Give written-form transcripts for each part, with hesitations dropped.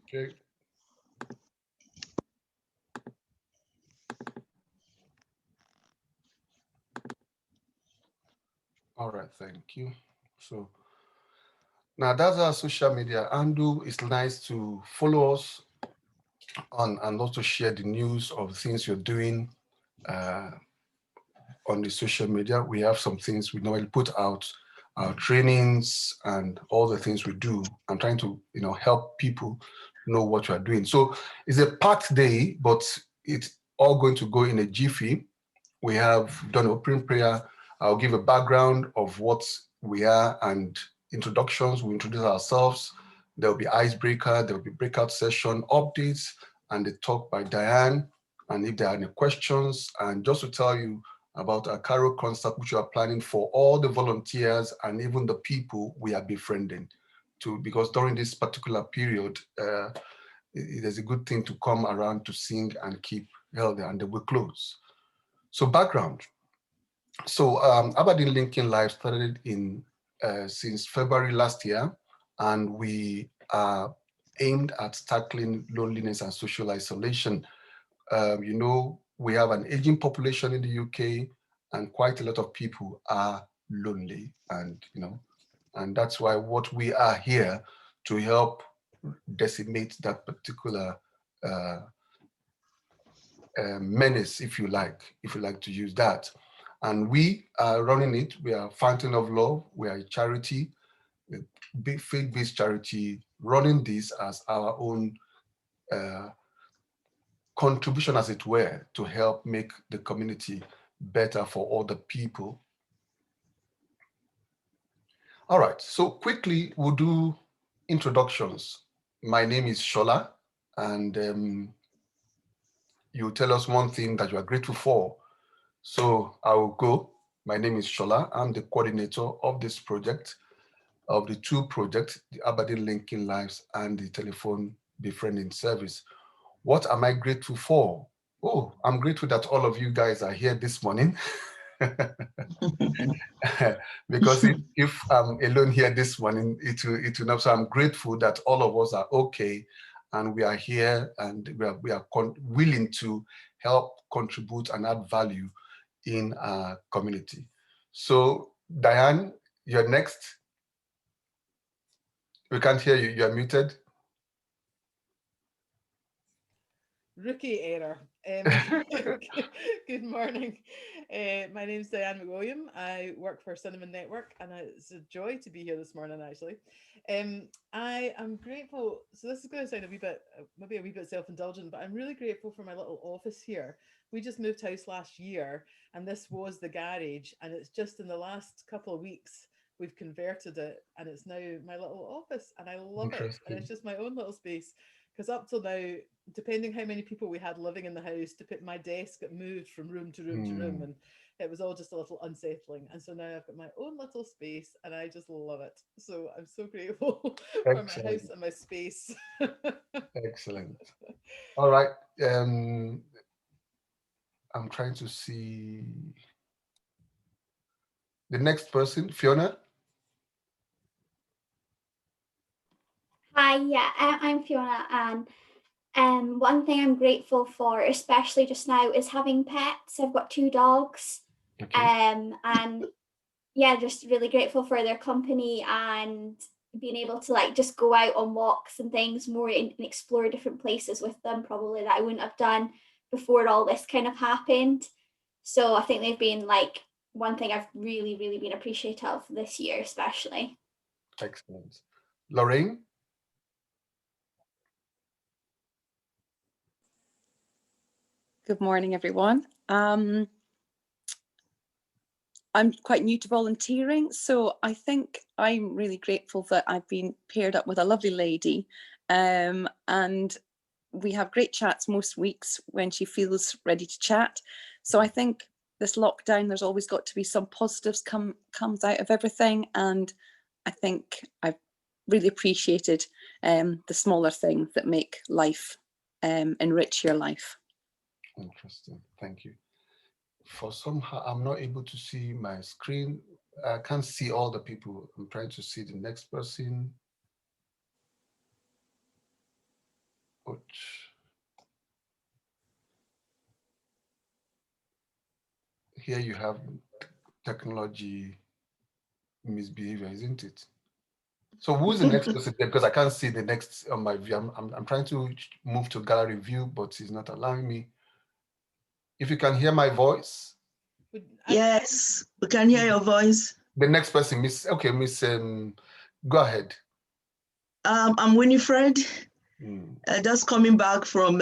Okay. All right. Thank you. So now that's our social media handle. It's nice to follow us on and also share the news of things you're doing uh, on the social media. We have some things we normally put out, our trainings and all the things we do. I'm trying to, help people know what you are doing. So it's a packed day, but it's all going to go in a jiffy. We have done opening prayer. I'll give a background of what we are and introductions. We introduce ourselves. There will be icebreaker, there will be breakout session updates, and the talk by Diane. And if there are any questions, and just to tell you about our carol concert, which we are planning for all the volunteers and even the people we are befriending, to because during this particular period, it is a good thing to come around to sing and keep healthy, and they will close. So background. So Aberdeen Linking Live started in since February last year, and we are aimed at tackling loneliness and social isolation. We have an aging population in the UK, and quite a lot of people are lonely, and that's why what we are here to help decimate that particular uh, menace, if you like to use that. And we are running it. We are Fountain of Love. We are a charity, a big faith-based charity, running this as our own uh, contribution, as it were, to help make the community better for other people. All right, so quickly we'll do introductions. My name is Shola, and you tell us one thing that you are grateful for. So I will go. My name is Shola. I'm the coordinator of this project, of the two projects, the Aberdeen Linking Lives and the Telephone Befriending Service. What am I grateful for? Oh, I'm grateful that all of you guys are here this morning. Because if I'm alone here this morning, it will not. So I'm grateful that all of us are okay, and we are here, and we are willing to help contribute and add value in our community. So Diane, you're next. We can't hear you. You're muted. Rookie error. Good morning. My name's Diane McWilliam. I work for Cinnamon Network, and it's a joy to be here this morning. Actually, I am grateful. So this is going to sound a wee bit, maybe a wee bit self-indulgent, but I'm really grateful for my little office here. We just moved house last year, and this was the garage, and it's just in the last couple of weeks we've converted it, and it's now my little office, and I love it. And it's Interesting. just my own little space because up till now, depending how many people we had living in the house, to put my desk got moved from room to room to room, Hmm. and it was all just a little unsettling. And so now I've got my own little space, and I just love it. So I'm so grateful for my house Excellent. and my space. Excellent. All right. Um, I'm trying to see the next person, Fiona. Hi, yeah, I'm Fiona, and one thing I'm grateful for, especially just now, is having pets. I've got two dogs, Okay. and yeah, just really grateful for their company and being able to like just go out on walks and things more and explore different places with them, probably that I wouldn't have done before all this kind of happened. So I think they've been like one thing I've really, really been appreciative of this year, especially. Excellent. Lorraine. Good morning, everyone. I'm quite new to volunteering, so I think I'm really grateful that I've been paired up with a lovely lady, and we have great chats most weeks when she feels ready to chat. So I think this lockdown, there's always got to be some positives comes out of everything, and I think I've really appreciated the smaller things that make life enrich your life. Interesting. Thank you. For somehow, I'm not able to see my screen. I can't see all the people. I'm trying to see the next person. here you have technology misbehavior, isn't it? So who's the next person there? Because I can't see the next on my view. I'm trying to move to gallery view, but it's not allowing me. If you can hear my voice. Yes, we can hear your voice. The next person, Miss, go ahead. I'm Winifred. Just coming back from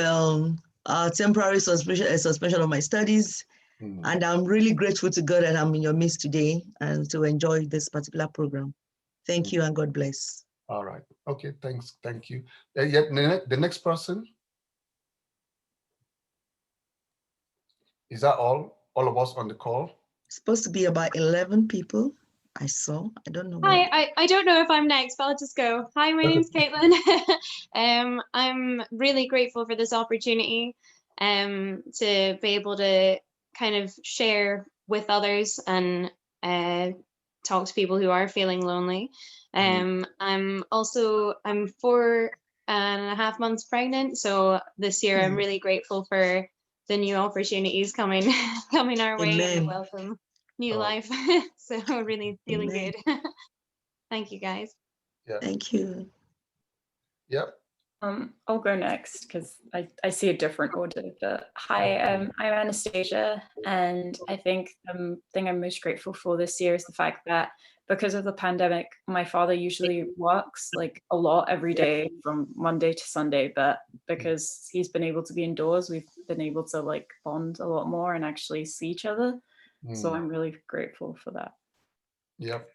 temporary suspension of my studies. And I'm really grateful to God that I'm in your midst today and to enjoy this particular program. Thank you and God bless. All right. Okay, thanks. Thank you. The next person. Is that all of us on the call? It's supposed to be about 11 people. I saw. I don't know. Hi, I don't know if I'm next, but I'll just go. Hi, my name's Caitlin. I'm really grateful for this opportunity to be able to kind of share with others and talk to people who are feeling lonely. I'm 4.5 months pregnant, so this year I'm really grateful for the new opportunities coming our way. Amen. And welcome new life. So really feeling good. Thank you, guys. Yeah. Thank you. Yep. I'll go next because I see a different order. But hi, I'm Anastasia, and I think the thing I'm most grateful for this year is the fact that because of the pandemic, my father usually works like a lot every day from Monday to Sunday, but because he's been able to be indoors, we've been able to like bond a lot more and actually see each other. So I'm really grateful for that. Yep.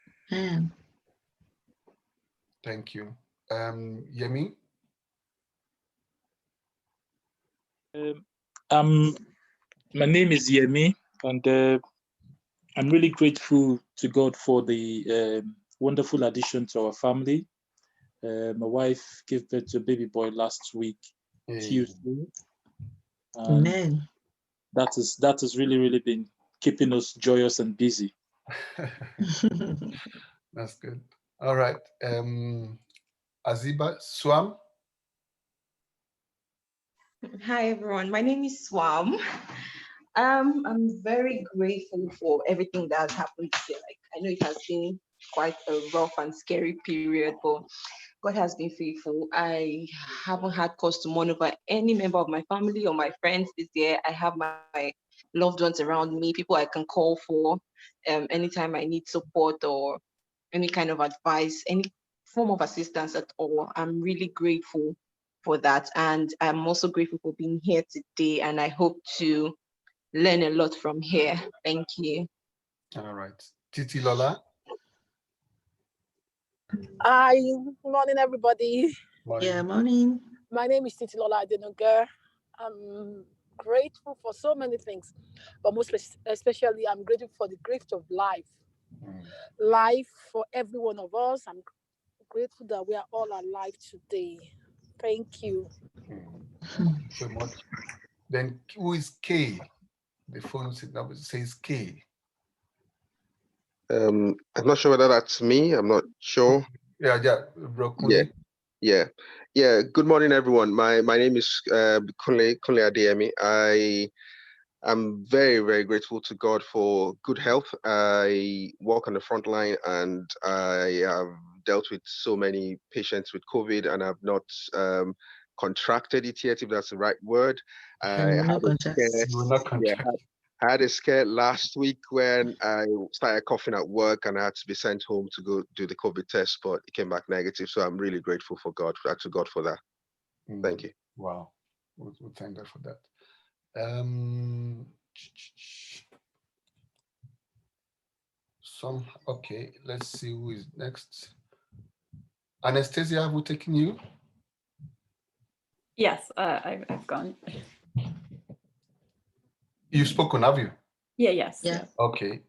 Thank you. Yemi? My name is Yemi, and I'm really grateful to God for the wonderful addition to our family. My wife gave birth to a baby boy last week, Tuesday. Amen. That has really been keeping us joyous and busy. That's good. All right. Aziba Swam. Hi everyone, my name is Swam. I'm very grateful for everything that has happened this year. Like, I know it has been quite a rough and scary period, but God has been faithful. I haven't had cause to mourn over any member of my family or my friends this year. I have my loved ones around me, people I can call for anytime I need support or any kind of advice, any form of assistance at all. I'm really grateful for that. And I'm also grateful for being here today. And I hope to learn a lot from here. Thank you. All right. Titi Lola. Hi, good morning, everybody. Morning. Yeah, morning. My name is Titi Lola Adenogar. I'm grateful for so many things, but most especially, I'm grateful for the gift of life. Life for every one of us. I'm grateful that we are all alive today. Thank you. So much. Then who is K? The phone number says K. I'm not sure whether that's me. I'm not sure. Yeah, Broccoli. Yeah. Good morning, everyone. My name is Kunle Adeyemi. I'm very, very grateful to God for good health. I work on the front line and I have dealt with so many patients with COVID, and I've not contracted it yet, if that's the right word. I had a scare last week when I started coughing at work and I had to be sent home to go do the COVID test, but it came back negative. So I'm really grateful for God, to God for that. Thank you. Wow. We'll thank God for that. Okay, let's see who is next. Anastasia, have we taken you? Yes, I've gone. You've spoken, have you? Yes. Okay,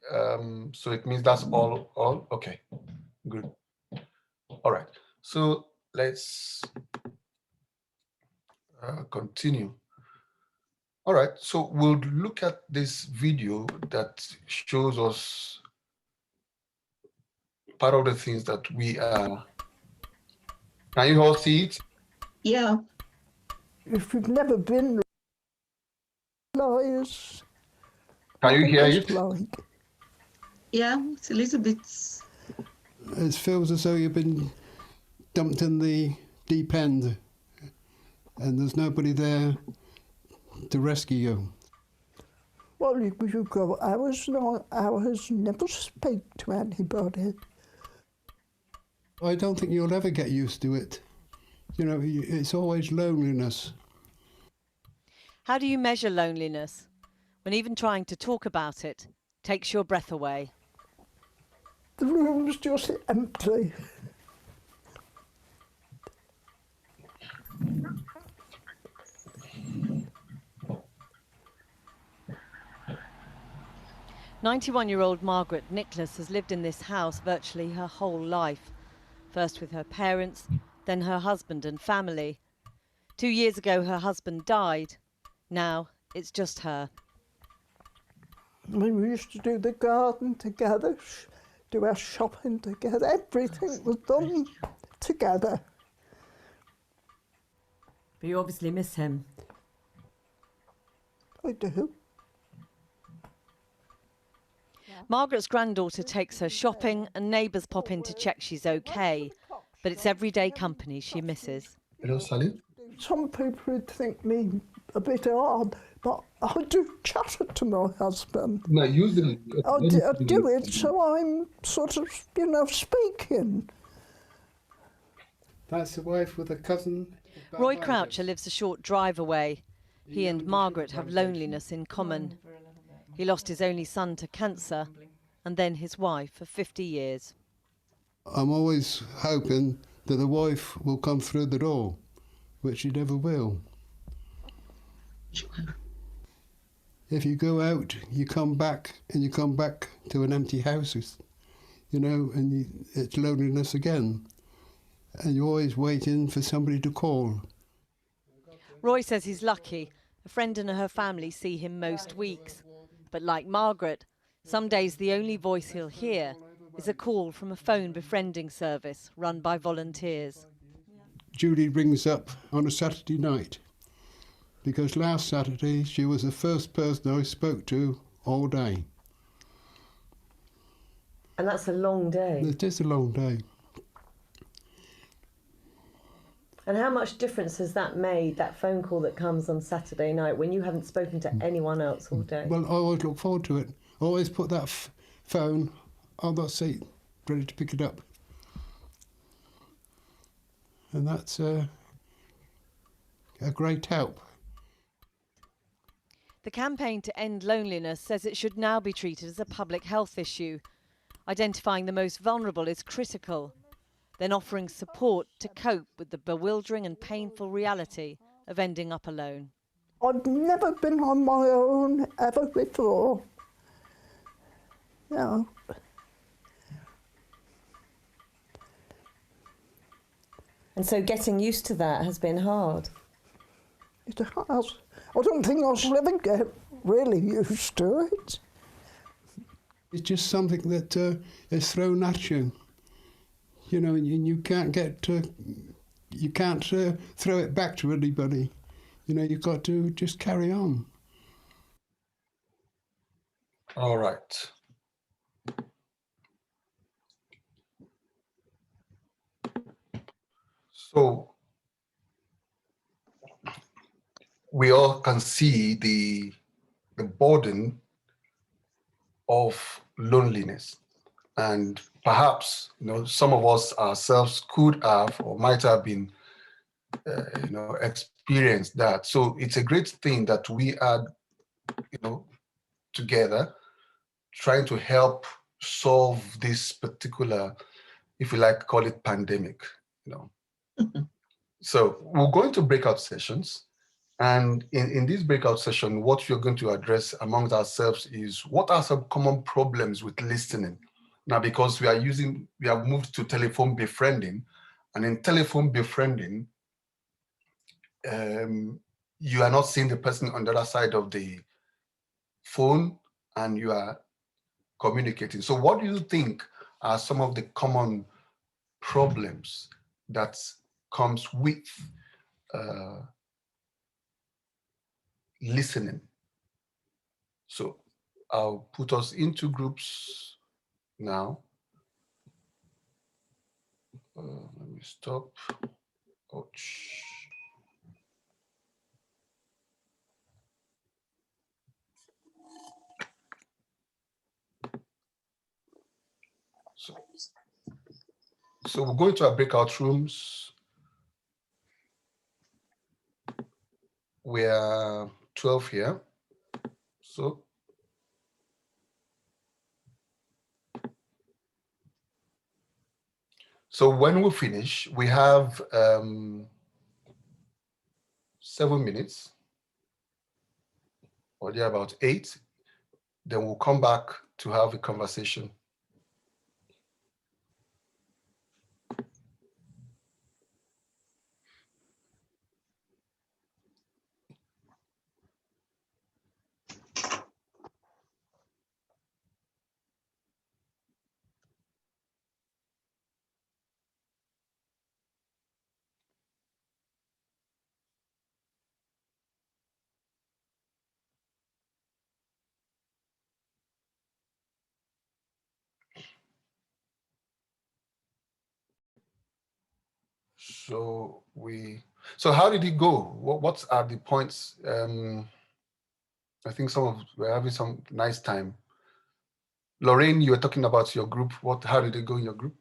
so it means that's all. Okay, good. All right, so let's continue. All right, so we'll look at this video that shows us part of the things that we are. Can you all see it? Yeah. If you've never been lawyers, Can you hear it's it? like. Yeah, it's a little bit. It feels as though you've been dumped in the deep end and there's nobody there to rescue you. Well, you go hours and hours, never speak to anybody. I don't think you'll ever get used to it. You know, it's always loneliness. How do you measure loneliness when even trying to talk about it takes your breath away? The room's just empty. "91-year-old Margaret Nicholas has lived in this house virtually her whole life, first with her parents, then her husband and family. 2 years ago her husband died. Now it's just her. We used to do the garden together, do our shopping together. Everything was done together. But you obviously miss him. I do. Margaret's granddaughter takes her shopping and neighbours pop in to check she's okay. But it's everyday company she misses. Hello, Sally. Some people would think me a bit odd, but I do chatter to my husband. No, usually. I do it so I'm sort of, speaking. That's the wife with a cousin. Roy Croucher lives a short drive away. He and Margaret have loneliness in common. He lost his only son to cancer and then his wife for 50 years. I'm always hoping that the wife will come through the door, which she never will. If you go out, you come back, and you come back to an empty house, and it's loneliness again. And you're always waiting for somebody to call. Roy says he's lucky. A friend and her family see him most weeks. But like Margaret, some days the only voice he'll hear is a call from a phone befriending service run by volunteers. Judy rings up on a Saturday night, because last Saturday she was the first person I spoke to all day. And that's a long day. It is a long day. And how much difference has that made, that phone call that comes on Saturday night when you haven't spoken to anyone else all day? Well, I always look forward to it. I always put that phone on that seat, ready to pick it up. And that's a great help. The campaign to end loneliness says it should now be treated as a public health issue. Identifying the most vulnerable is critical, then offering support to cope with the bewildering and painful reality of ending up alone. I've never been on my own ever before. No. And so getting used to that has been hard. It has. I don't think I'll ever get really used to it. It's just something that is thrown at you. And you can't throw it back to anybody. You've got to just carry on. All right. So we all can see the burden of loneliness. And perhaps, some of us ourselves could have or might have been, experienced that. So it's a great thing that we are, together, trying to help solve this particular, if you like, call it pandemic, So we'll go into breakout sessions. And in this breakout session, what we're going to address amongst ourselves is what are some common problems with listening? Now, because we have moved to telephone befriending, and in telephone befriending, you are not seeing the person on the other side of the phone and you are communicating. So what do you think are some of the common problems that comes with listening? So I'll put us into groups now. Let me stop. Ouch. So we'll go into our breakout rooms. We're 12 here. So when we finish, we have 7 minutes, or there about 8. Then we'll come back to have a conversation. So how did it go? What are the points? I think we're having some nice time. Lorraine, you were talking about your group. How did it go in your group?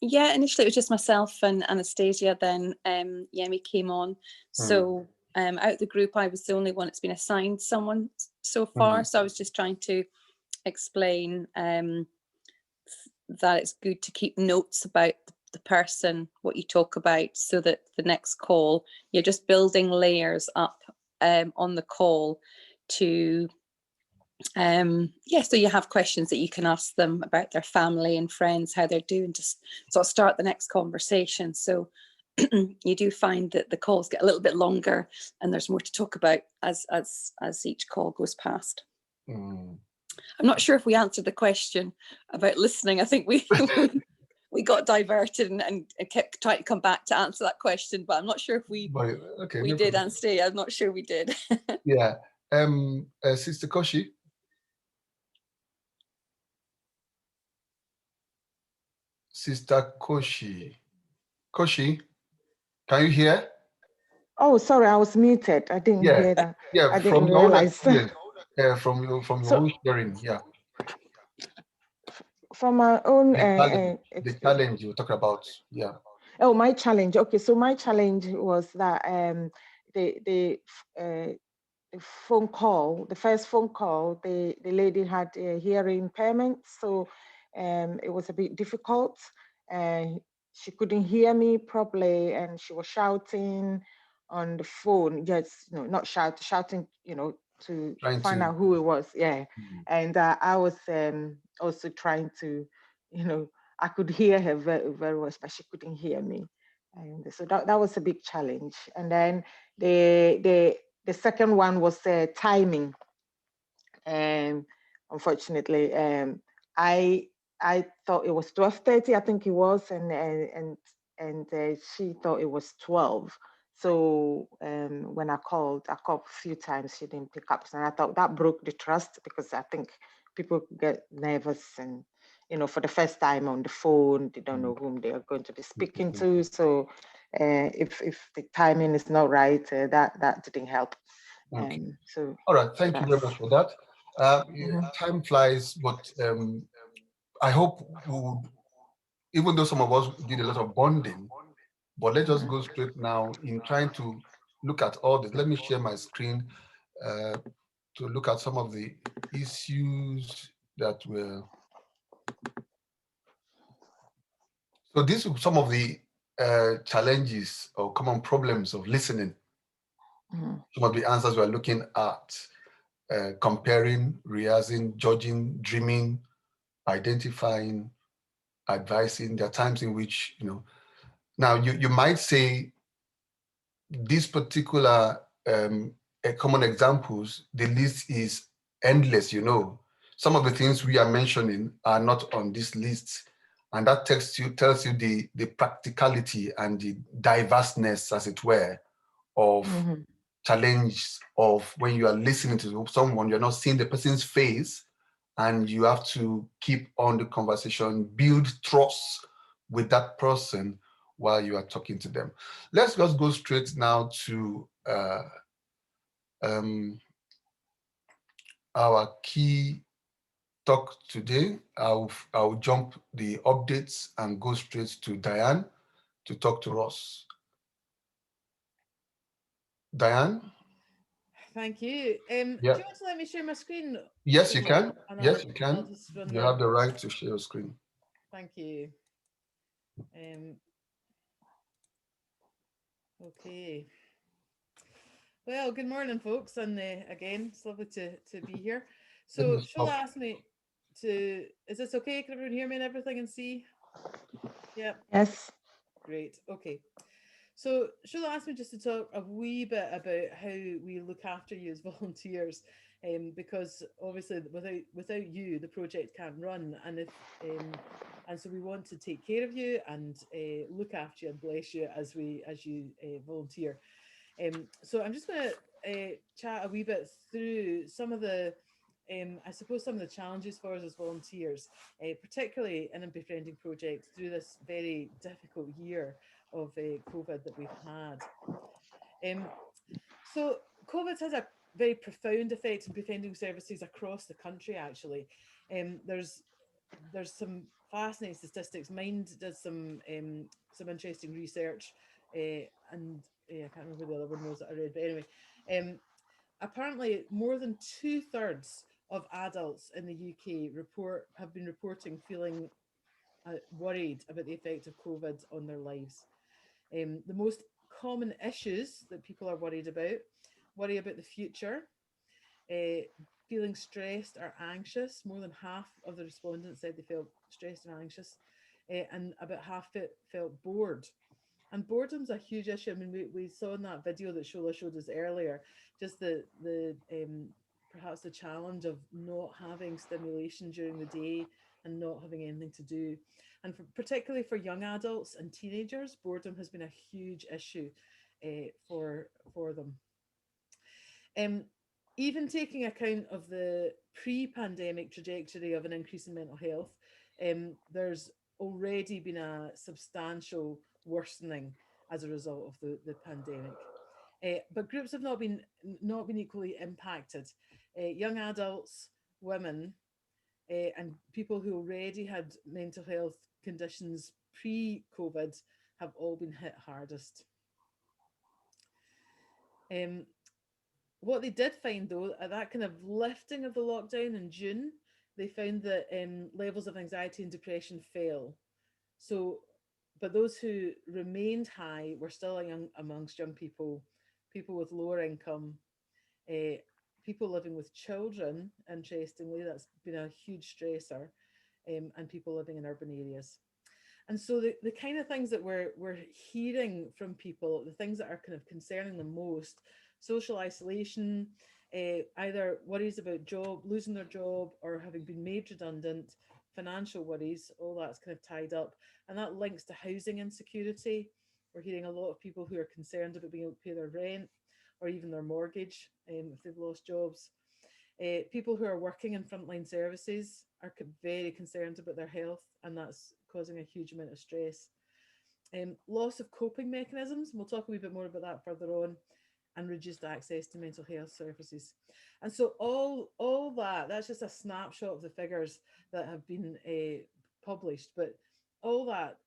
Yeah, initially it was just myself and Anastasia, then Yemi came on. So out of the group, I was the only one that's been assigned someone so far. So I was just trying to explain that it's good to keep notes about the person, what you talk about, so that the next call, you're just building layers up on the call to so you have questions that you can ask them about their family and friends, how they're doing, just sort of start the next conversation. So you do find that the calls get a little bit longer and there's more to talk about as each call goes past. I'm not sure if we answered the question about listening. I think we got diverted and kept trying to come back to answer that question, but I'm not sure if we did, Anastasia. I'm not sure we did. Yeah. Sister Koshi. Sister Koshi. Koshi, can you hear? Oh, sorry, I was muted. I didn't hear that. Yeah, I didn't realize. From your own sharing, yeah. From my own the challenge you were talking about, yeah. Oh, my challenge. Okay, so my challenge was that the phone call, the first phone call, the lady had a hearing impairment, so it was a bit difficult. She couldn't hear me properly, and she was shouting on the phone. Just not shouting, to find out who it was. Yeah, and I was also trying to, I could hear her very, very well, but she couldn't hear me, and so that was a big challenge. And then the second one was timing, and unfortunately, I thought it was 12:30. I think it was, and she thought it was 12. So when I called a few times, she didn't pick up, and I thought that broke the trust, because I think people get nervous, and for the first time on the phone, they don't know whom they are going to be speaking to. So if the timing is not right, that didn't help. Okay. All right, thank you very much for that. Time flies, but I hope even though some of us did a lot of bonding, but let's just go straight now in trying to look at all this. Let me share my screen to look at some of the issues that were. So these are some of the challenges or common problems of listening. Some of the answers we're looking at. Comparing, rehearsing, judging, dreaming, identifying, advising. There are times in which, now you might say these particular common examples, the list is endless, Some of the things we are mentioning are not on this list. And that tells you the practicality and the diverseness, as it were, of challenge of when you are listening to someone, you're not seeing the person's face, and you have to keep on the conversation, build trust with that person while you are talking to them. Let's just go straight now to um, our key talk today. I'll jump the updates and go straight to Diane to talk to us. Diane? Thank you. Do you Yeah. want to let me share my screen? Yes, you can. And Yes, you I'll can. just run You the. have the right to share your screen. Thank you. Okay. Well, good morning, folks, and again, it's lovely to be here. So, Shola asked me to. Is this okay? Can everyone hear me and everything and see? Yeah. Yes. Great. Okay. So, Shola asked me just to talk a wee bit about how we look after you as volunteers, because obviously without you, the project can't run, and if and so we want to take care of you and look after you and bless you as you volunteer. So I'm just going to chat a wee bit through some of the, I suppose, some of the challenges for us as volunteers, particularly in a befriending project through this very difficult year of COVID that we've had. So COVID has a very profound effect on befriending services across the country, actually. There's some fascinating statistics. Mind does some interesting research, and I can't remember the other one was that I read, but anyway, apparently more than 2/3 of adults in the UK have been reporting feeling worried about the effect of COVID on their lives. The most common issues that people are worry about the future, feeling stressed or anxious. More than half of the respondents said they felt stressed and anxious, and about half felt bored. And boredom's a huge issue. I mean, we saw in that video that Shola showed us earlier, just the perhaps the challenge of not having stimulation during the day and not having anything to do. And particularly for young adults and teenagers, boredom has been a huge issue for them. Even taking account of the pre-pandemic trajectory of an increase in mental health, there's already been a substantial worsening as a result of the pandemic. But groups have not been equally impacted. Young adults, women, and people who already had mental health conditions pre-COVID have all been hit hardest. What they did find, though, at that kind of lifting of the lockdown in June, they found that levels of anxiety and depression fell. So, but those who remained high were still amongst young people, people with lower income, people living with children. Interestingly, that's been a huge stressor, and people living in urban areas. And so the kind of things that we're hearing from people, the things that are kind of concerning them most: social isolation, either worries about losing their job or having been made redundant, financial worries, all that's kind of tied up. And that links to housing insecurity. We're hearing a lot of people who are concerned about being able to pay their rent or even their mortgage if they've lost jobs. People who are working in frontline services are very concerned about their health, and that's causing a huge amount of stress. Loss of coping mechanisms, we'll talk a wee bit more about that further on, and reduced access to mental health services. And so all that's just a snapshot of the figures that have been published, but all that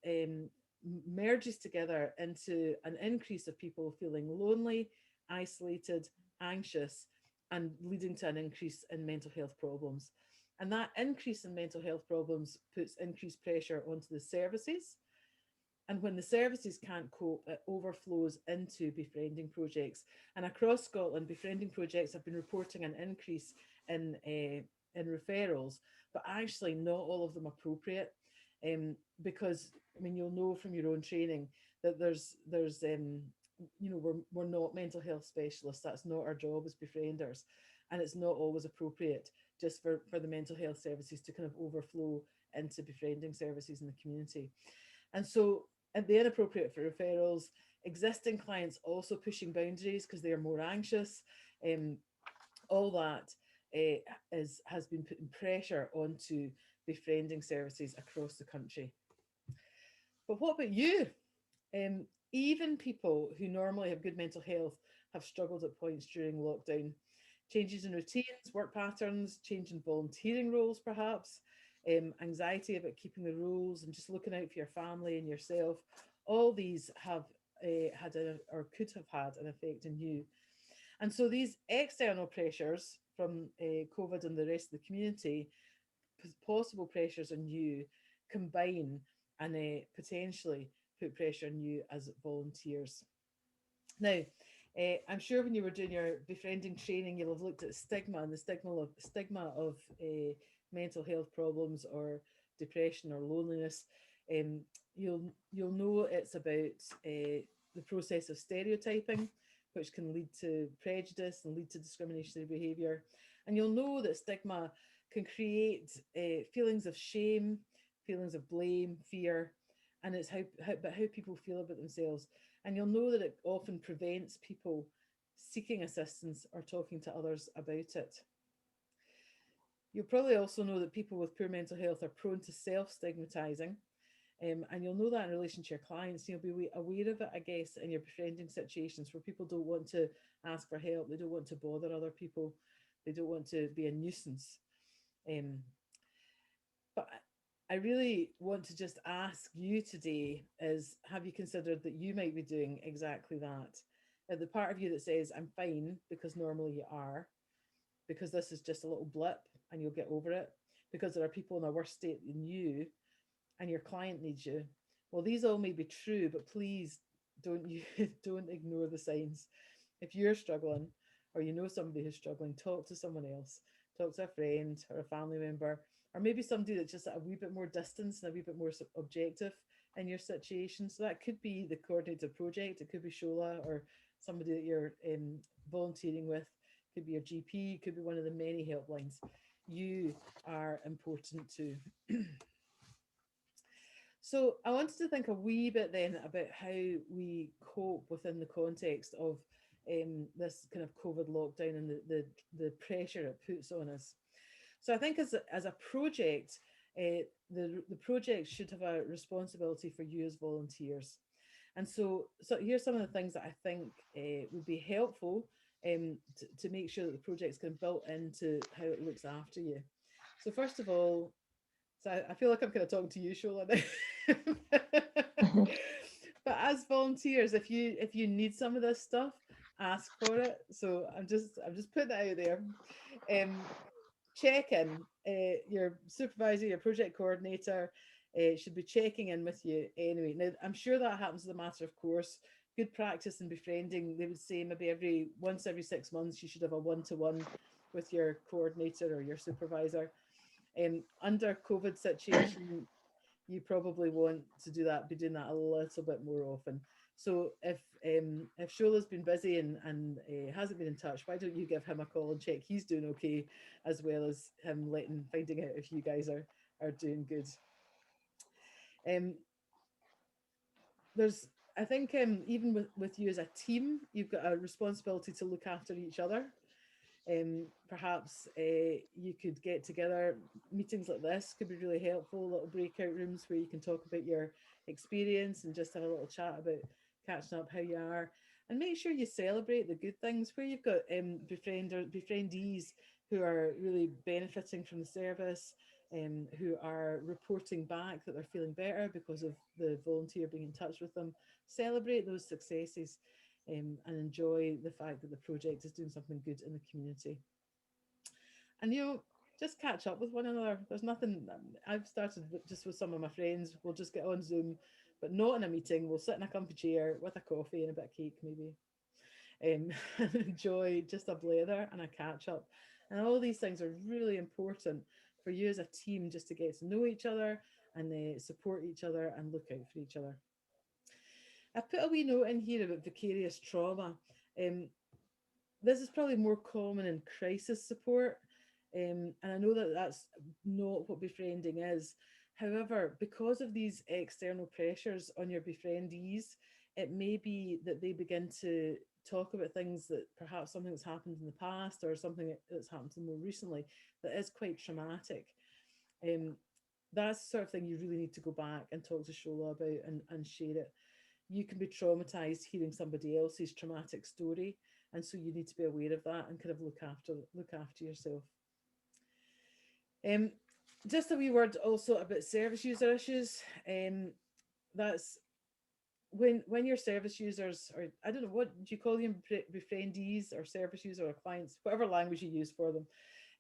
merges together into an increase of people feeling lonely, isolated, anxious, and leading to an increase in mental health problems. And that increase in mental health problems puts increased pressure onto the services. And when the services can't cope, it overflows into befriending projects. And across Scotland, befriending projects have been reporting an increase in referrals, but actually not all of them appropriate. Because, I mean, you'll know from your own training that there's we're not mental health specialists. That's not our job as befrienders. And it's not always appropriate just for the mental health services to kind of overflow into befriending services in the community. And so and the inappropriate for referrals, existing clients also pushing boundaries because they are more anxious. All that has been putting pressure onto befriending services across the country. But what about you? Even people who normally have good mental health have struggled at points during lockdown. Changes in routines, work patterns, change in volunteering roles, perhaps, anxiety about keeping the rules and just looking out for your family and yourself. All these have had or could have had an effect on you. And so these external pressures from COVID and the rest of the community, possible pressures on you, combine and potentially put pressure on you as volunteers. Now, I'm sure when you were doing your befriending training, you'll have looked at stigma and the stigma of mental health problems or depression or loneliness. You'll know it's about the process of stereotyping, which can lead to prejudice and lead to discriminatory behaviour. And you'll know that stigma can create feelings of shame, feelings of blame, fear, and it's how people feel about themselves. And you'll know that it often prevents people seeking assistance or talking to others about it. You'll probably also know that people with poor mental health are prone to self-stigmatising. And you'll know that in relation to your clients. You'll be aware of it, I guess, in your befriending situations where people don't want to ask for help, they don't want to bother other people, they don't want to be a nuisance. But I really want to just ask you today is, have you considered that you might be doing exactly that? The part of you that says, I'm fine, because normally you are, because this is just a little blip and you'll get over it, because there are people in a worse state than you and your client needs you. Well, these all may be true, but please don't ignore the signs. If you're struggling or you know somebody who's struggling, talk to someone else. Talk to a friend or a family member, or maybe somebody that's just at a wee bit more distance and a wee bit more objective in your situation. So that could be the coordinated project, it could be Shola or somebody that you're volunteering with, it could be your GP, it could be one of the many helplines. You are important too. So I wanted to think a wee bit then about how we cope within the context of this kind of COVID lockdown and the pressure it puts on us. So I think as a project, the project should have a responsibility for you as volunteers. And so here's some of the things that I think would be helpful to make sure that the project's kind of built into how it looks after you. So first of all, so I feel like I'm kind of talking to you, Shola, now. But as volunteers, if you need some of this stuff, ask for it. So I'm just putting it out there. Check in. Your supervisor, your project coordinator should be checking in with you anyway. Now, I'm sure that happens as a matter of course. Good practice in befriending, they would say maybe once every 6 months you should have a one-to-one with your coordinator or your supervisor. Under COVID situation, you probably want to be doing that a little bit more often. So if Shola's been busy and hasn't been in touch, why don't you give him a call and check he's doing okay, as well as him finding out if you guys are doing good. I think even with you as a team, you've got a responsibility to look after each other. Perhaps you could get together. Meetings like this could be really helpful, little breakout rooms where you can talk about your experience and just have a little chat about catching up how you are, and make sure you celebrate the good things where you've got befriendees who are really benefiting from the service, who are reporting back that they're feeling better because of the volunteer being in touch with them. Celebrate those successes. And enjoy the fact that the project is doing something good in the community. And just catch up with one another. There's nothing, I've started just with some of my friends, we'll just get on Zoom, but not in a meeting. We'll sit in a comfy chair with a coffee and a bit of cake maybe, and enjoy just a blather and a catch up. And all these things are really important for you as a team, just to get to know each other and support each other and look out for each other. I've put a wee note in here about vicarious trauma. This is probably more common in crisis support, and I know that that's not what befriending is, However, because of these external pressures on your befriendees, it may be that they begin to talk about things that perhaps something that's happened in the past or something that's happened to them more recently that is quite traumatic. Um, that's the sort of thing you really need to go back and talk to Shola about and share it. You can be traumatized hearing somebody else's traumatic story, and so you need to be aware of that and kind of look after yourself. Um, just a wee word also about service user issues. That's when your service users, or I don't know, what do you call them, befriendees or service user or clients, whatever language you use for them.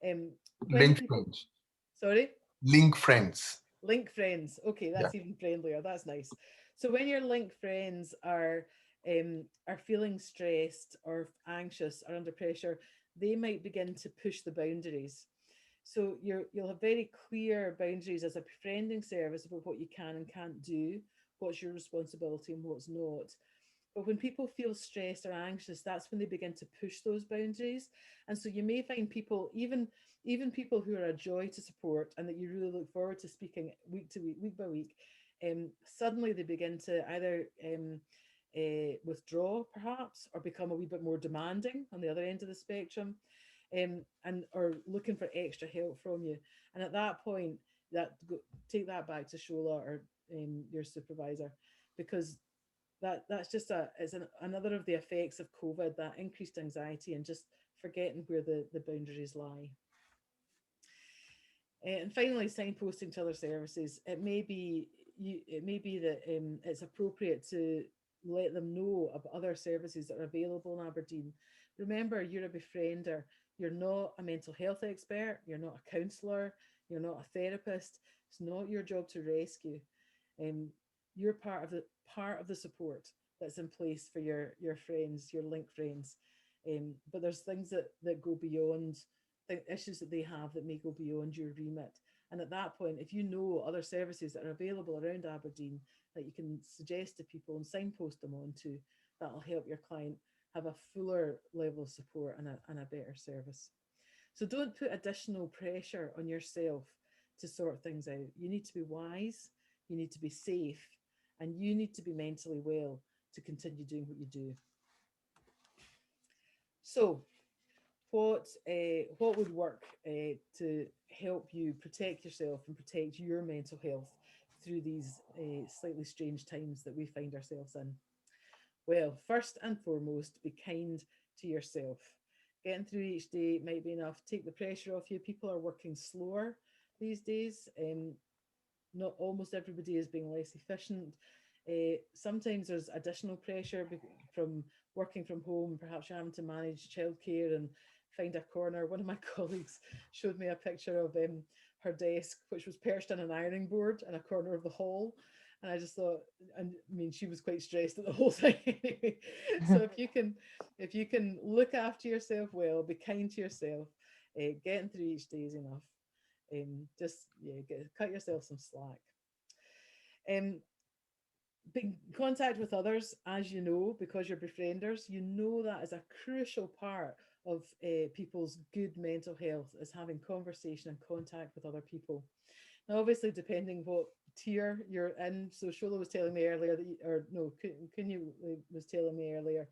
When Link people, friends. sorry? Link friends. Link friends. Okay, Yeah. that's even friendlier. That's nice. So when your link friends are feeling stressed or anxious or under pressure, they might begin to push the boundaries. So you'll have very clear boundaries as a befriending service about what you can and can't do, what's your responsibility and what's not. But when people feel stressed or anxious, that's when they begin to push those boundaries. And so you may find people, even people who are a joy to support and that you really look forward to speaking week to week, week by week, suddenly they begin to either withdraw perhaps or become a wee bit more demanding on the other end of the spectrum, and or looking for extra help from you. And at that point, take that back to Shola or your supervisor, because that's just another of the effects of COVID, that increased anxiety and just forgetting where the boundaries lie. And finally, signposting to other services. It may be that it's appropriate to let them know about other services that are available in Aberdeen. Remember, you're a befriender. You're not a mental health expert. You're not a counsellor. You're not a therapist. It's not your job to rescue. Um, you're part of the support that's in place for your friends, your link friends. But there's things that go beyond the issues that they have that may go beyond your remit. And at that point, if you know other services that are available around Aberdeen that you can suggest to people and signpost them on to, that'll help your client have a fuller level of support and a better service. So don't put additional pressure on yourself to sort things out. You need to be wise, you need to be safe, and you need to be mentally well to continue doing what you do. So what would work to help you protect yourself and protect your mental health through these slightly strange times that we find ourselves in? Well, first and foremost, be kind to yourself. Getting through each day might be enough. Take the pressure off you. People are working slower these days. Not almost everybody is being less efficient. Sometimes there's additional pressure from working from home. Perhaps you're having to manage childcare and find a corner. One of my colleagues showed me a picture of her desk, which was perched on an ironing board in a corner of the hall. And I just thought, I mean, she was quite stressed at the whole thing anyway. So if you can look after yourself well, be kind to yourself, getting through each day is enough. Just cut yourself some slack. Being in contact with others, as you know, because you're befrienders, you know that is a crucial part of people's good mental health, is having conversation and contact with other people. Now, obviously, depending what tier you're in. So Shola was telling me earlier that, or no, Kunya was telling me earlier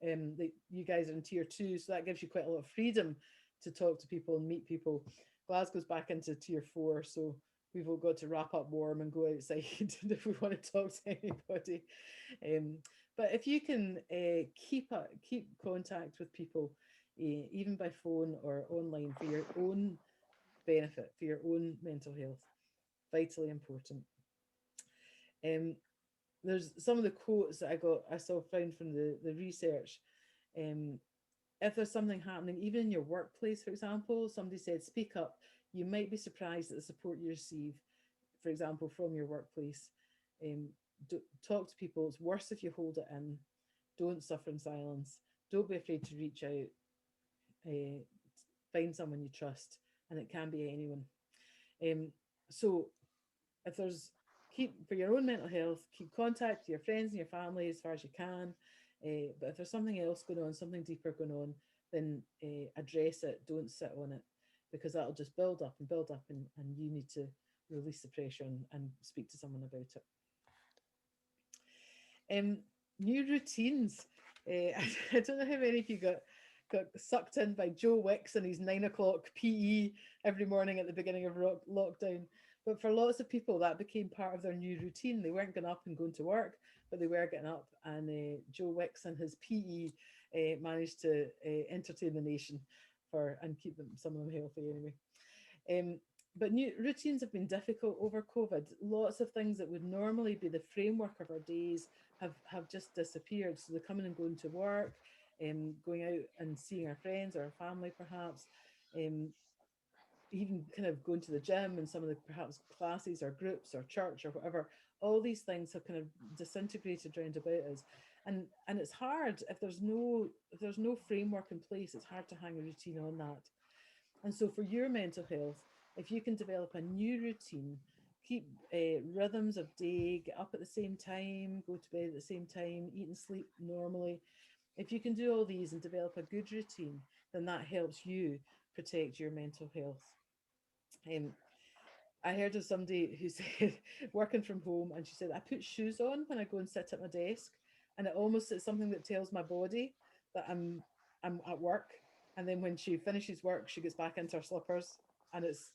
that you guys are in tier 2, so that gives you quite a lot of freedom to talk to people and meet people. Glasgow's back into tier 4, so we've all got to wrap up warm and go outside if we want to talk to anybody. But if you can keep contact with people, even by phone or online, for your own benefit, for your own mental health, vitally important. There's some of the quotes that I saw found from the research. If there's something happening, even in your workplace, for example, somebody said, speak up. You might be surprised at the support you receive, for example, from your workplace. Talk to people. It's worse if you hold it in. Don't suffer in silence. Don't be afraid to reach out. Find someone you trust, and it can be anyone. So if there's, keep, for your own mental health, keep contact with your friends and your family as far as you can. But if there's something else going on, something deeper going on, then address it. Don't sit on it, because that'll just build up and build up, and you need to release the pressure and speak to someone about it. New routines. I don't know how many of you got sucked in by Joe Wicks and his 9 o'clock PE every morning at the beginning of lockdown. But for lots of people, that became part of their new routine. They weren't getting up and going to work, but they were getting up. And Joe Wicks and his PE managed to entertain the nation and keep some of them healthy anyway. But new routines have been difficult over COVID. Lots of things that would normally be the framework of our days have just disappeared. So the coming and going to work, going out and seeing our friends or our family perhaps, even kind of going to the gym and some of the perhaps classes or groups or church or whatever, all these things have kind of disintegrated round about us. And it's hard if there's no framework in place, it's hard to hang a routine on that. And so for your mental health, if you can develop a new routine, keep rhythms of day, get up at the same time, go to bed at the same time, eat and sleep normally. If you can do all these and develop a good routine, then that helps you protect your mental health. I heard of somebody who said, working from home, and she said, I put shoes on when I go and sit at my desk, and it almost is something that tells my body that I'm at work. And then when she finishes work, she gets back into her slippers and it's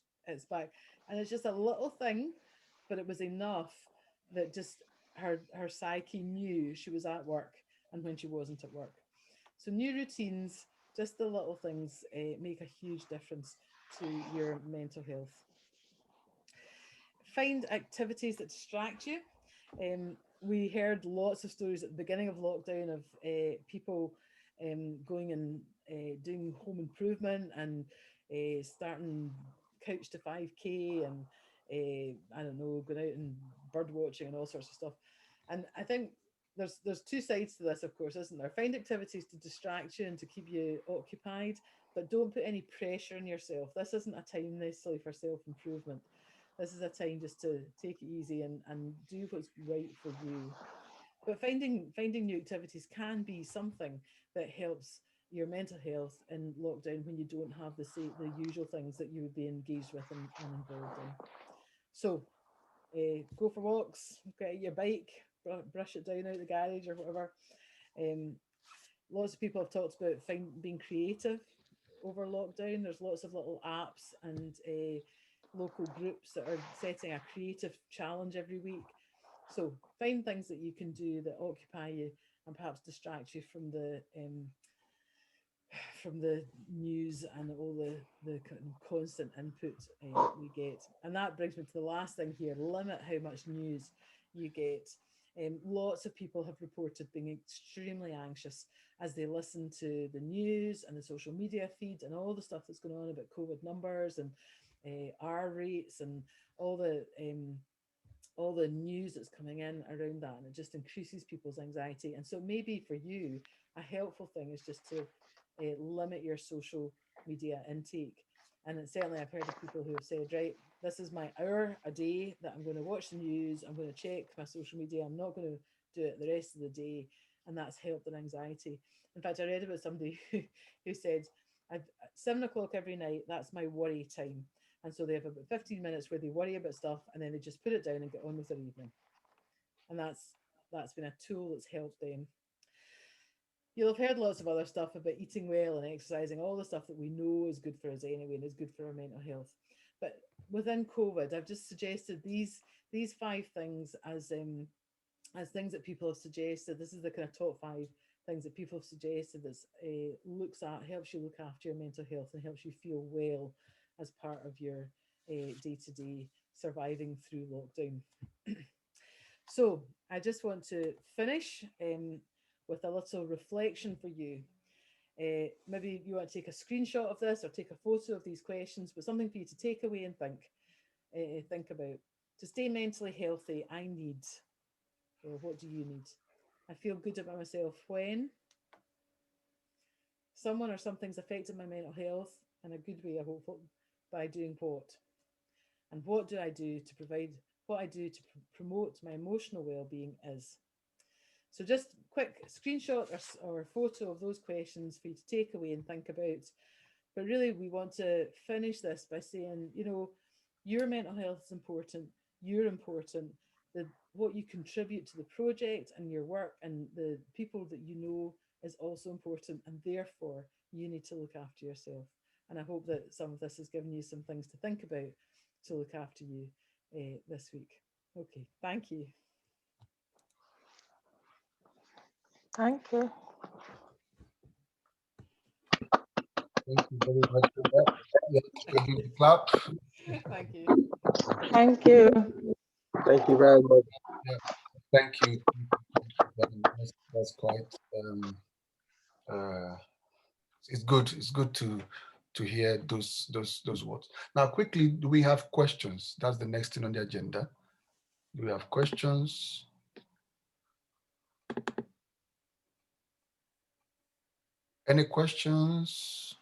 back. And it's just a little thing, but it was enough that just her psyche knew she was at work and when she wasn't at work. So new routines, just the little things, make a huge difference to your mental health. Find activities that distract you. We heard lots of stories at the beginning of lockdown of people going and doing home improvement and starting couch to 5K and I don't know, going out and bird watching and all sorts of stuff. And I think there's two sides to this, of course, isn't there? Find activities to distract you and to keep you occupied, but don't put any pressure on yourself. This isn't a time necessarily for self-improvement. This is a time just to take it easy and do what's right for you. But finding new activities can be something that helps your mental health in lockdown when you don't have the usual things that you would be engaged with and involved in. So go for walks, get your bike, brush it down out the garage or whatever. Lots of people have talked about being creative over lockdown. There's lots of little apps and local groups that are setting a creative challenge every week. So find things that you can do that occupy you and perhaps distract you from the news and all the constant input we get. And that brings me to the last thing here: limit how much news you get. Lots of people have reported being extremely anxious as they listen to the news and the social media feed and all the stuff that's going on about COVID numbers and R rates and all the news that's coming in around that, and it just increases people's anxiety. And so maybe for you, a helpful thing is just to limit your social media intake. And certainly I've heard of people who have said, right, this is my hour a day that I'm going to watch the news, I'm going to check my social media, I'm not going to do it the rest of the day. And that's helped their anxiety. In fact, I read about somebody who said, at 7 o'clock every night, that's my worry time. And so they have about 15 minutes where they worry about stuff and then they just put it down and get on with their evening. And that's been a tool that's helped them. You'll have heard lots of other stuff about eating well and exercising, all the stuff that we know is good for us anyway and is good for our mental health. But within COVID, I've just suggested these 5 things as things that people have suggested. This is the kind of top 5 things that people have suggested that helps you look after your mental health and helps you feel well as part of your day-to-day surviving through lockdown. So I just want to finish with a little reflection for you. Maybe you want to take a screenshot of this or take a photo of these questions, but something for you to take away and think about. To stay mentally healthy, I need, or what do you need? I feel good about myself when someone or something's affected my mental health in a good way, I hope, by doing what? And what do I do to promote my emotional well-being is. So just quick screenshot or photo of those questions for you to take away and think about. But really we want to finish this by saying, Your mental health is important. You're important. What you contribute to the project and your work and the people that you know is also important. And therefore, you need to look after yourself. And I hope that some of this has given you some things to think about to look after you this week. Okay, thank you. Thank you. Thank you very much for that. Yes, we'll do the clap. Thank you. Thank you. Thank you very much. Yeah, thank you. That's quite. Uh, it's good. It's good to hear those words. Now, quickly, do we have questions? That's the next thing on the agenda. Do we have questions? Any questions?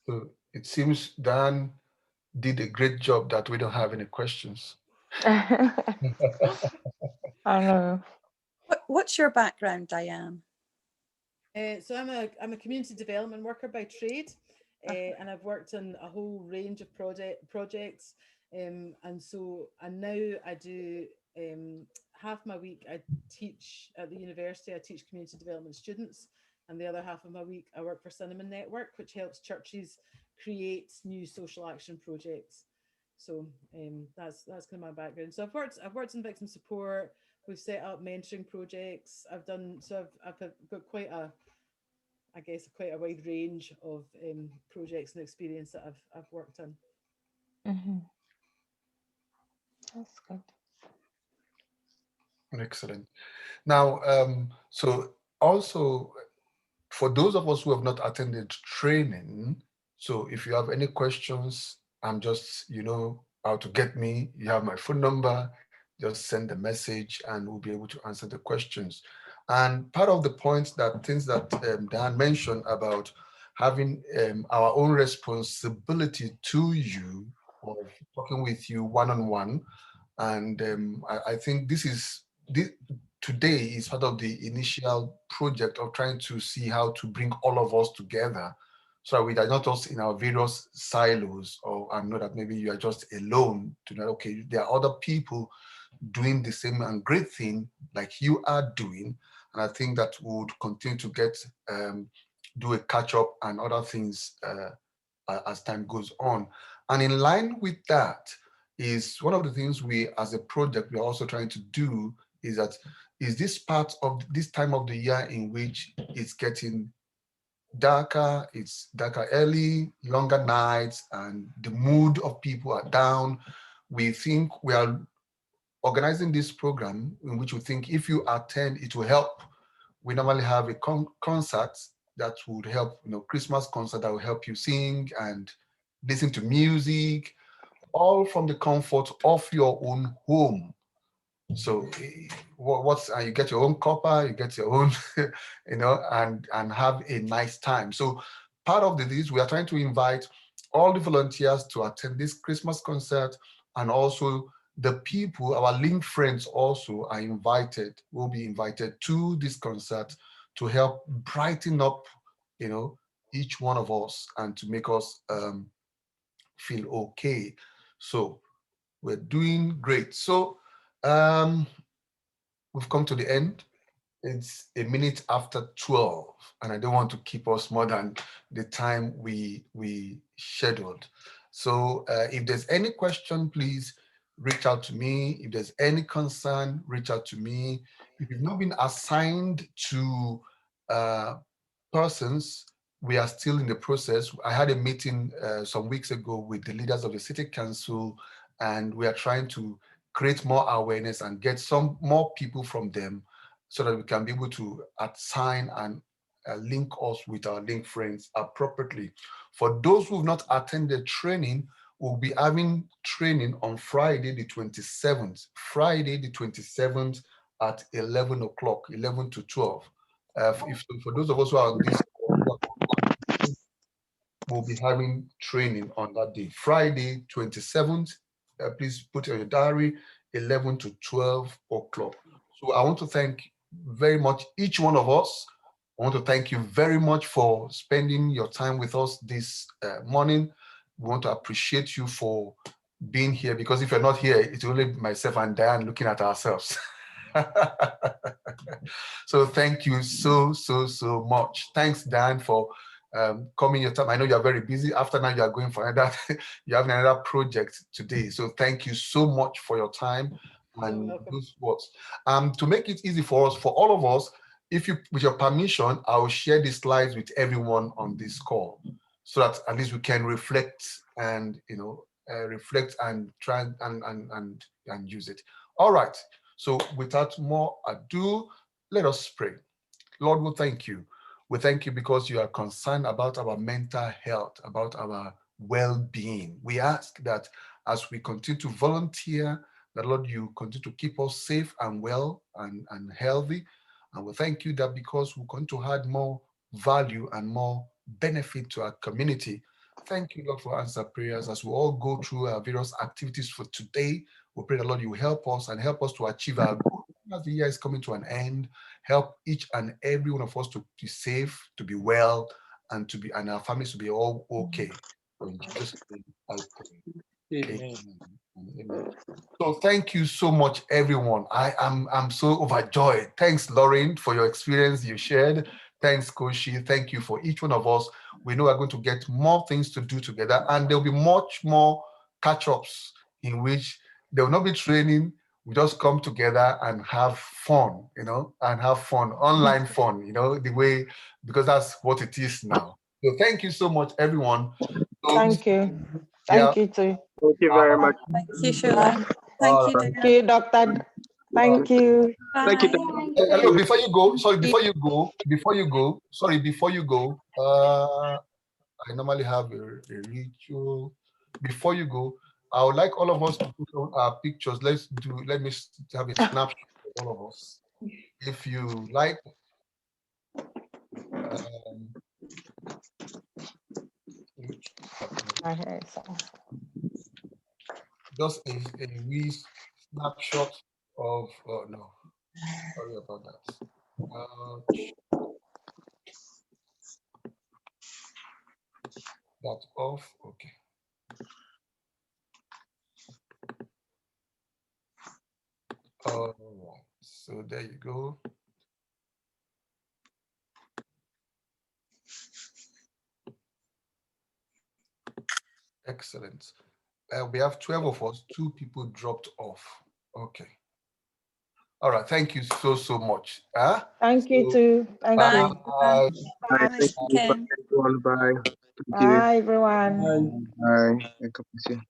So it seems Dan did a great job that we don't have any questions. I know. What's your background, Diane? So I'm a community development worker by trade, and I've worked on a whole range of projects, and now I do half my week I teach at the university. I teach community development students, and the other half of my week I work for Cinnamon Network, which helps churches create new social action projects. So that's kind of my background. So I've worked in victim support. We've set up mentoring projects. I've got quite a wide range of projects and experience that I've worked on. Mm-hmm. That's good. Excellent. Now, so also for those of us who have not attended training, so if you have any questions, I'm just, you know how to get me. You have my phone number. Just send a message and we'll be able to answer the questions. And part of the points things that Dan mentioned about having our own responsibility to you, or talking with you one-on-one. And I think today is part of the initial project of trying to see how to bring all of us together, so we are not just in our various silos, or I know that maybe you are just alone to know, okay, there are other people doing the same and great thing like you are doing. And I think that would continue to do a catch up and other things as time goes on. And in line with that is one of the things we as a project we're also trying to do is this part of this time of the year in which it's getting darker, it's darker early, longer nights, and the mood of people are down. We think we are organizing this program in which we think if you attend, it will help. We normally have a concert that would help, Christmas concert that will help you sing and listen to music, all from the comfort of your own home. So you get your own copper, you get your own, and have a nice time. So part of this, we are trying to invite all the volunteers to attend this Christmas concert, and also the people, our link friends also are invited, will be invited to this concert to help brighten up, each one of us and to make us feel okay. So we're doing great. So we've come to the end. It's a minute after 12, and I don't want to keep us more than the time we scheduled. So if there's any question, please reach out to me. If there's any concern, reach out to me. If you've not been assigned to persons, we are still in the process. I had a meeting some weeks ago with the leaders of the city council, and we are trying to create more awareness and get some more people from them so that we can be able to assign and link us with our link friends appropriately. For those who have not attended training, we'll be having training on Friday the 27th. Friday the 27th at 11 o'clock, 11 to 12. For those of us who are on this, we'll be having training on that day. Friday 27th, please put in your diary, 11 to 12 o'clock. So I want to thank very much, each one of us. I want to thank you very much for spending your time with us this morning. We want to appreciate you for being here, because if you're not here, it's only myself and Diane looking at ourselves. So thank you so much. Thanks, Dan, for coming your time. I know you're very busy. After now, you are going for another, you have another project today. So thank you so much for your time and those words. To make it easy for us, for all of us, if you, with your permission, I will share the slides with everyone on this call, so that at least we can reflect and reflect and try and use it. All right. So without more ado, let us pray. Lord, we thank you. We thank you because you are concerned about our mental health, about our well-being. We ask that as we continue to volunteer, that Lord, you continue to keep us safe and well and healthy. And we thank you that because we continue to add more value and more benefit to our community. Thank you, Lord, for answer prayers as we all go through our various activities for today. We pray that, Lord, you will help us and help us to achieve our goal. As the year is coming to an end, help each and every one of us to be safe, to be well, and our families to be all okay. In Jesus' name, I pray. Amen. Amen. So thank you so much, everyone. I'm so overjoyed. Thanks, Lauren, for your experience you shared. Thanks, Koshi. Thank you for each one of us. We know we're going to get more things to do together, and there'll be much more catch-ups in which there will not be training. We just come together and have fun, and have fun, online fun, the way, because that's what it is now. So thank you so much, everyone. So, Thank you. yeah. Thank you too. Thank you very much. Thank you, Shola. Thank you, Thank you, Doctor. Thank you. Thank you. Look, before you go, I normally have a ritual. Before you go, I would like all of us to put on our pictures. Let me have a snapshot of all of us. If you like, just a wee snapshot of, no, sorry about that. That's off, okay. All right, so there you go. Excellent. We have 12 of us, 2 people dropped off. Okay. All right, thank you so much. Thank you too. Thank you. Bye. Thank you. Bye, everyone. Bye. Thank you. Bye, everyone. Bye. God bless you.